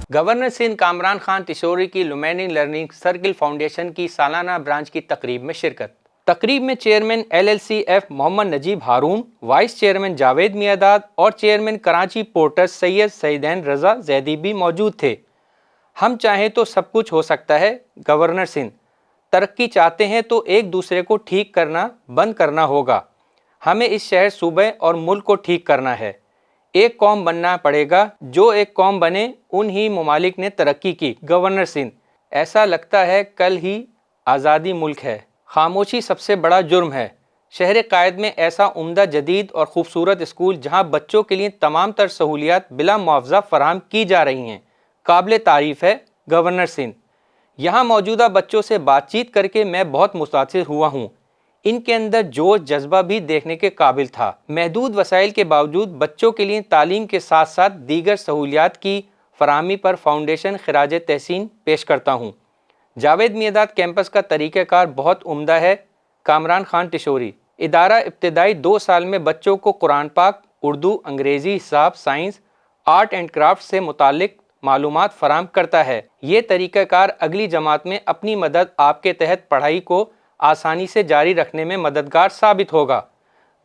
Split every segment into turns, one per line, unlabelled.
Governor Sindh Kamran Khan ٹشوری کی لمینی learning circle foundation کی سالانہ برانچ کی تقریب میں شرکت۔ تقریب میں چیئرمین LLCF محمد نجیب ہارون، وائس چیئرمین جاوید میاں اور چیئرمین کراچی پورٹس سید سعیدین رضا زیدی بھی موجود تھے۔ ہم چاہیں تو سب کچھ ہو سکتا ہے۔ گورنر سندھ ترقی چاہتے ہیں تو ایک دوسرے کو ٹھیک کرنا بند کرنا ہوگا۔ ہمیں اس شہر، صوبے اور ملک کو ٹھیک کرنا ہے۔ ایک قوم بننا پڑے گا، جو ایک قوم بنے ان ہی ممالک نے ترقی کی۔ گورنر سندھ ایسا لگتا ہے کل ہی آزادی ملک ہے۔ خاموشی سب سے بڑا جرم ہے۔ شہر قائد میں ایسا عمدہ، جدید اور خوبصورت اسکول جہاں بچوں کے لیے تمام تر سہولیات بلا معاوضہ فراہم کی جا رہی ہیں، قابل تعریف ہے۔ گورنر سندھ یہاں موجودہ بچوں سے بات چیت کر کے میں بہت متاثر ہوا ہوں۔ ان کے اندر جوش، جذبہ بھی دیکھنے کے قابل تھا۔ محدود وسائل کے باوجود بچوں کے لیے تعلیم کے ساتھ ساتھ دیگر سہولیات کی فراہمی پر فاؤنڈیشن خراج تحسین پیش کرتا ہوں۔ جاوید میاں کیمپس کا طریقہ کار بہت عمدہ ہے۔ کامران خان ٹشوری ادارہ ابتدائی 2 سال میں بچوں کو قرآن پاک، اردو، انگریزی، حساب، سائنس، آرٹ اینڈ کرافٹ سے متعلق معلومات فراہم کرتا ہے۔ یہ طریقہ کار اگلی جماعت میں اپنی مدد آپ کے تحت پڑھائی کو آسانی سے جاری رکھنے میں مددگار ثابت ہوگا۔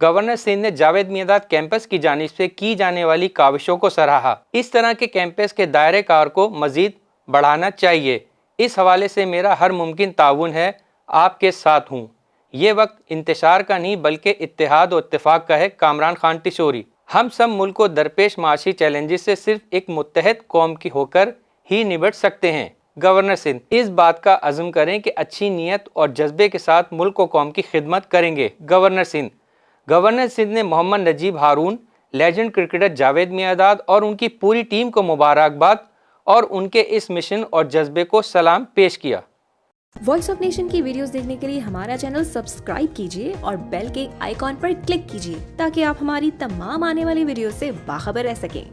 گورنر سندھ نے جاوید میاں کیمپس کی جانب سے کی جانے والی کاوشوں کو سراہا۔ اس طرح کے کیمپس کے دائرۂ کار کو مزید بڑھانا چاہیے۔ اس حوالے سے میرا ہر ممکن تعاون ہے، آپ کے ساتھ ہوں۔ یہ وقت انتشار کا نہیں بلکہ اتحاد و اتفاق کا ہے۔ کامران خان ٹشوری ہم سب ملک کو درپیش معاشی چیلنجز سے صرف ایک متحد قوم کی ہو کر ہی نبٹ سکتے ہیں۔ گورنر سندھ اس بات کا عزم کریں کہ اچھی نیت اور جذبے کے ساتھ ملک و قوم کی خدمت کریں گے۔ گورنر سندھ نے محمد نجیب ہارون، لیجنڈ کرکٹر جاوید میاں اور ان کی پوری ٹیم کو مبارکباد اور ان کے اس مشن اور جذبے کو سلام پیش کیا۔
وائس آف نیشن کی ویڈیوز دیکھنے کے لیے ہمارا چینل سبسکرائب کیجیے اور بیل کے آئیکن پر کلک کیجیے تاکہ آپ ہماری تمام آنے والی ویڈیوز سے باخبر رہ سکیں۔